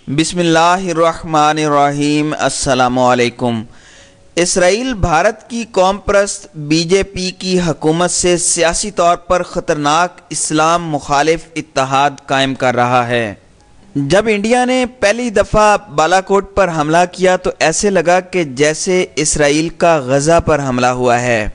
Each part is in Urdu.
بسم اللہ الرحمن الرحیم۔ السلام علیکم۔ اسرائیل بھارت کی قوم پرست بی جے پی کی حکومت سے سیاسی طور پر خطرناک اسلام مخالف اتحاد قائم کر رہا ہے۔ جب انڈیا نے پہلی دفعہ بالاکوٹ پر حملہ کیا تو ایسے لگا کہ جیسے اسرائیل کا غزہ پر حملہ ہوا ہے۔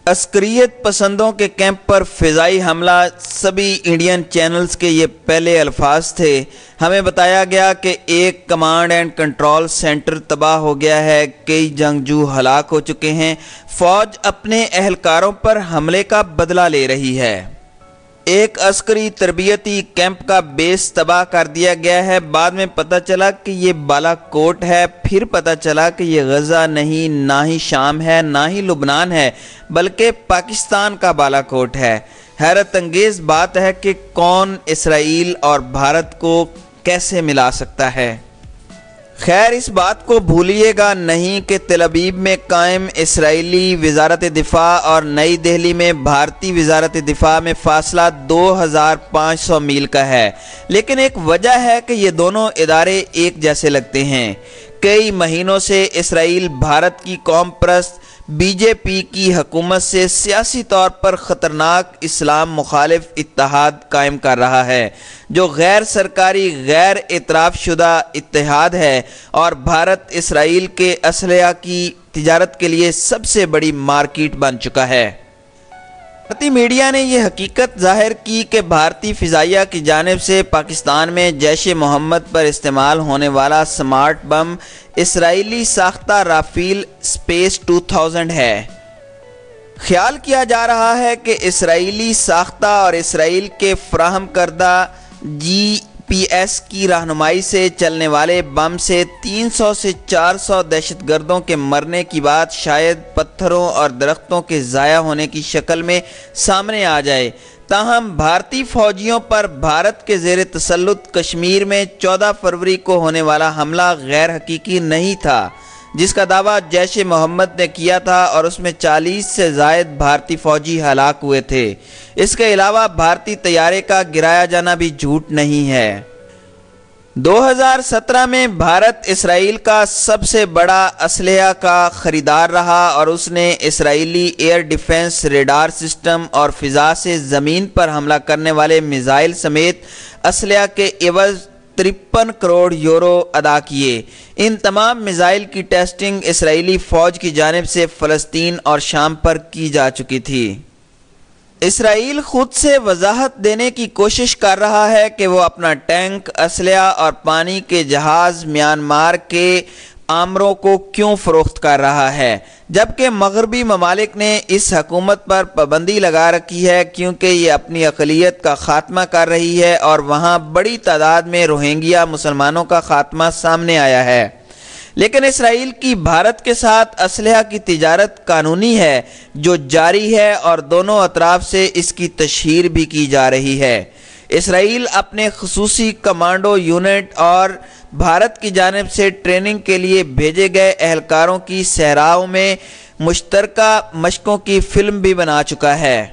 عسکریت پسندوں کے کیمپ پر فضائی حملہ، سبھی انڈین چینلز کے یہ پہلے الفاظ تھے۔ ہمیں بتایا گیا کہ ایک کمانڈ اینڈ کنٹرول سینٹر تباہ ہو گیا ہے، کئی جنگجو ہلاک ہو چکے ہیں، فوج اپنے اہلکاروں پر حملے کا بدلہ لے رہی ہے۔ ایک عسکری تربیتی کیمپ کا بیس تباہ کر دیا گیا ہے۔ بعد میں پتہ چلا کہ یہ بالاکوٹ ہے، پھر پتہ چلا کہ یہ غزہ نہیں، نہ ہی شام ہے، نہ ہی لبنان ہے، بلکہ پاکستان کا بالاکوٹ ہے۔ حیرت انگیز بات ہے کہ کون اسرائیل اور بھارت کو کیسے ملا سکتا ہے۔ خیر، اس بات کو بھولیے گا نہیں کہ تل ابیب میں قائم اسرائیلی وزارت دفاع اور نئی دہلی میں بھارتی وزارت دفاع میں فاصلہ 2500 میل کا ہے، لیکن ایک وجہ ہے کہ یہ دونوں ادارے ایک جیسے لگتے ہیں۔ کئی مہینوں سے اسرائیل بھارت کی قوم پرست بی جے پی کی حکومت سے سیاسی طور پر خطرناک اسلام مخالف اتحاد قائم کر رہا ہے، جو غیر سرکاری غیر اعتراف شدہ اتحاد ہے اور بھارت اسرائیل کے اسلحہ کی تجارت کے لیے سب سے بڑی مارکیٹ بن چکا ہے۔ بھارتی میڈیا نے یہ حقیقت ظاہر کی کہ بھارتی فضائیہ کی جانب سے پاکستان میں جیش محمد پر استعمال ہونے والا سمارٹ بم اسرائیلی ساختہ رافیل اسپیس 2000 ہے۔ خیال کیا جا رہا ہے کہ اسرائیلی ساختہ اور اسرائیل کے فراہم کردہ GPS کی رہنمائی سے چلنے والے بم سے 300 سے 400 دہشت گردوں کے مرنے کی بات شاید پتھروں اور درختوں کے ضائع ہونے کی شکل میں سامنے آ جائے۔ تاہم بھارتی فوجیوں پر بھارت کے زیر تسلط کشمیر میں 14 فروری کو ہونے والا حملہ غیر حقیقی نہیں تھا، جس کا دعویٰ جیش محمد نے کیا تھا، اور اس میں 40 سے زائد بھارتی فوجی ہلاک ہوئے تھے۔ اس کے علاوہ بھارتی طیارے کا گرایا جانا بھی جھوٹ نہیں ہے۔ 2017 میں بھارت اسرائیل کا سب سے بڑا اسلحہ کا خریدار رہا اور اس نے اسرائیلی ایئر ڈیفنس ریڈار سسٹم اور فضا سے زمین پر حملہ کرنے والے میزائل سمیت اسلحہ کے عوض 53 کروڑ یورو ادا کیے۔ ان تمام میزائل کی ٹیسٹنگ اسرائیلی فوج کی جانب سے فلسطین اور شام پر کی جا چکی تھی۔ اسرائیل خود سے وضاحت دینے کی کوشش کر رہا ہے کہ وہ اپنا ٹینک، اسلحہ اور پانی کے جہاز میانمار کے آمروں کو کیوں فروخت کر رہا ہے، جبکہ مغربی ممالک نے اس حکومت پر پابندی لگا رکھی ہے کیونکہ یہ اپنی اقلیت کا خاتمہ کر رہی ہے اور وہاں بڑی تعداد میں روہنگیا مسلمانوں کا خاتمہ سامنے آیا ہے۔ لیکن اسرائیل کی بھارت کے ساتھ اسلحہ کی تجارت قانونی ہے، جو جاری ہے اور دونوں اطراف سے اس کی تشہیر بھی کی جا رہی ہے۔ اسرائیل اپنے خصوصی کمانڈو یونٹ اور بھارت کی جانب سے ٹریننگ کے لیے بھیجے گئے اہلکاروں کی صحراؤں میں مشترکہ مشقوں کی فلم بھی بنا چکا ہے۔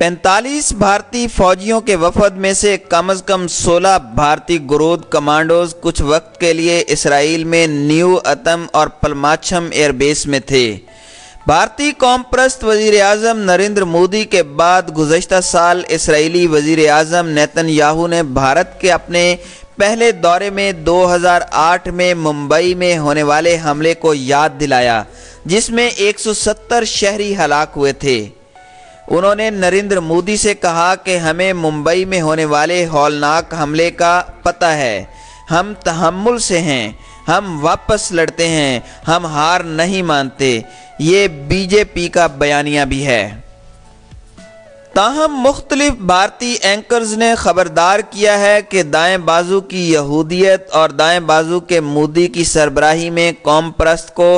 45 بھارتی فوجیوں کے وفد میں سے کم از کم 16 بھارتی گرود کمانڈوز کچھ وقت کے لیے اسرائیل میں نیو اتم اور پلماچھم ایئر بیس میں تھے۔ بھارتی قوم پرست وزیر اعظم نریندر مودی کے بعد گزشتہ سال اسرائیلی وزیر اعظم نیتن یاہو نے بھارت کے اپنے پہلے دورے میں 2008 میں ممبئی میں ہونے والے حملے کو یاد دلایا، جس میں 170 شہری ہلاک ہوئے تھے۔ انہوں نے نریندر مودی سے کہا کہ ہمیں ممبئی میں ہونے والے ہولناک حملے کا پتہ ہے، ہم تحمل سے ہیں، ہم واپس لڑتے ہیں، ہم ہار نہیں مانتے۔ یہ بی جے پی کا بیانیہ بھی ہے۔ تاہم مختلف بھارتی اینکرز نے خبردار کیا ہے کہ دائیں بازو کی یہودیت اور دائیں بازو کے مودی کی سربراہی میں قوم پرست کو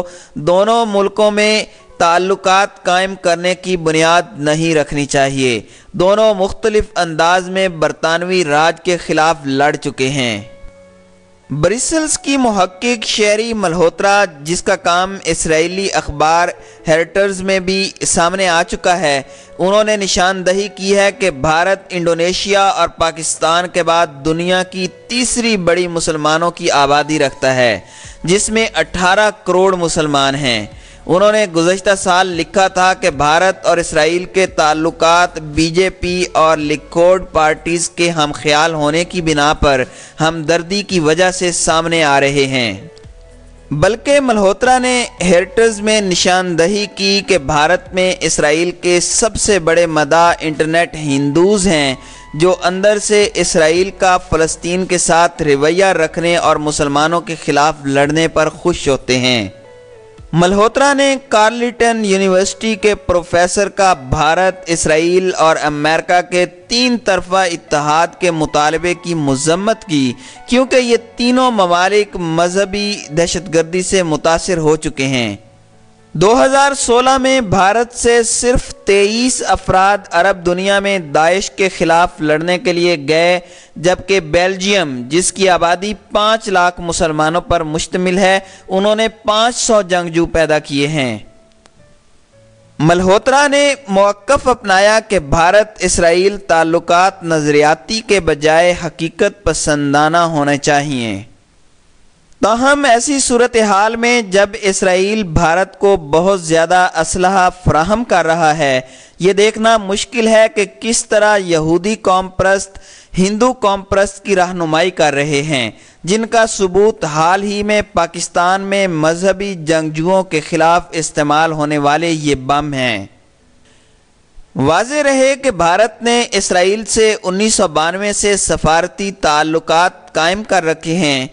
دونوں ملکوں میں تعلقات قائم کرنے کی بنیاد نہیں رکھنی چاہیے۔ دونوں مختلف انداز میں برطانوی راج کے خلاف لڑ چکے ہیں۔ برسلز کی محقق شیری ملہوترا، جس کا کام اسرائیلی اخبار ہیرٹز میں بھی سامنے آ چکا ہے، انہوں نے نشاندہی کی ہے کہ بھارت انڈونیشیا اور پاکستان کے بعد دنیا کی تیسری بڑی مسلمانوں کی آبادی رکھتا ہے، جس میں 18 کروڑ مسلمان ہیں۔ انہوں نے گزشتہ سال لکھا تھا کہ بھارت اور اسرائیل کے تعلقات بی جے پی اور لیکوڈ پارٹیز کے ہم خیال ہونے کی بنا پر ہمدردی کی وجہ سے سامنے آ رہے ہیں۔ بلکہ ملہوترا نے ہیرٹز میں نشاندہی کی کہ بھارت میں اسرائیل کے سب سے بڑے مداح انٹرنیٹ ہندوز ہیں، جو اندر سے اسرائیل کا فلسطین کے ساتھ رویہ رکھنے اور مسلمانوں کے خلاف لڑنے پر خوش ہوتے ہیں۔ ملہوترا نے کارلٹن یونیورسٹی کے پروفیسر کا بھارت، اسرائیل اور امریکہ کے 3 طرفہ اتحاد کے مطالبے کی مذمت کی، کیونکہ یہ تینوں ممالک مذہبی دہشت گردی سے متاثر ہو چکے ہیں۔ 2016 میں بھارت سے صرف 23 افراد عرب دنیا میں داعش کے خلاف لڑنے کے لیے گئے، جبکہ بیلجیم، جس کی آبادی 5 لاکھ مسلمانوں پر مشتمل ہے، انہوں نے 500 جنگجو پیدا کیے ہیں۔ ملہوترا نے موقف اپنایا کہ بھارت اسرائیل تعلقات نظریاتی کے بجائے حقیقت پسندانہ ہونے چاہیے۔ تاہم ایسی صورتحال میں جب اسرائیل بھارت کو بہت زیادہ اسلحہ فراہم کر رہا ہے، یہ دیکھنا مشکل ہے کہ کس طرح یہودی قوم پرست ہندو قوم پرست کی رہنمائی کر رہے ہیں، جن کا ثبوت حال ہی میں پاکستان میں مذہبی جنگجوؤں کے خلاف استعمال ہونے والے یہ بم ہیں۔ واضح رہے کہ بھارت نے اسرائیل سے 1992 سے سفارتی تعلقات قائم کر رکھے ہیں۔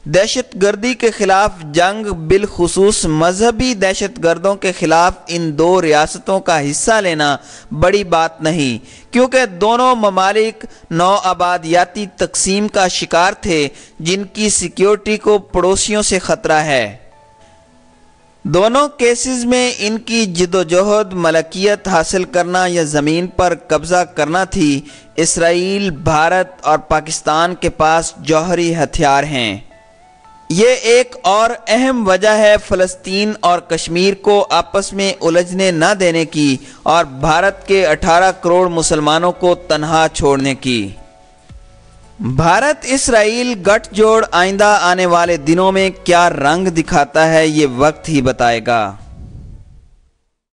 دہشت گردی کے خلاف جنگ، بالخصوص مذہبی دہشت گردوں کے خلاف ان 2 ریاستوں کا حصہ لینا بڑی بات نہیں، کیونکہ دونوں ممالک نوآبادیاتی تقسیم کا شکار تھے، جن کی سیکیورٹی کو پڑوسیوں سے خطرہ ہے۔ دونوں کیسز میں ان کی جدوجہد ملکیت حاصل کرنا یا زمین پر قبضہ کرنا تھی۔ اسرائیل، بھارت اور پاکستان کے پاس جوہری ہتھیار ہیں۔ یہ ایک اور اہم وجہ ہے فلسطین اور کشمیر کو آپس میں الجھنے نہ دینے کی اور بھارت کے 18 کروڑ مسلمانوں کو تنہا چھوڑنے کی۔ بھارت اسرائیل گٹھ جوڑ آئندہ آنے والے دنوں میں کیا رنگ دکھاتا ہے، یہ وقت ہی بتائے گا۔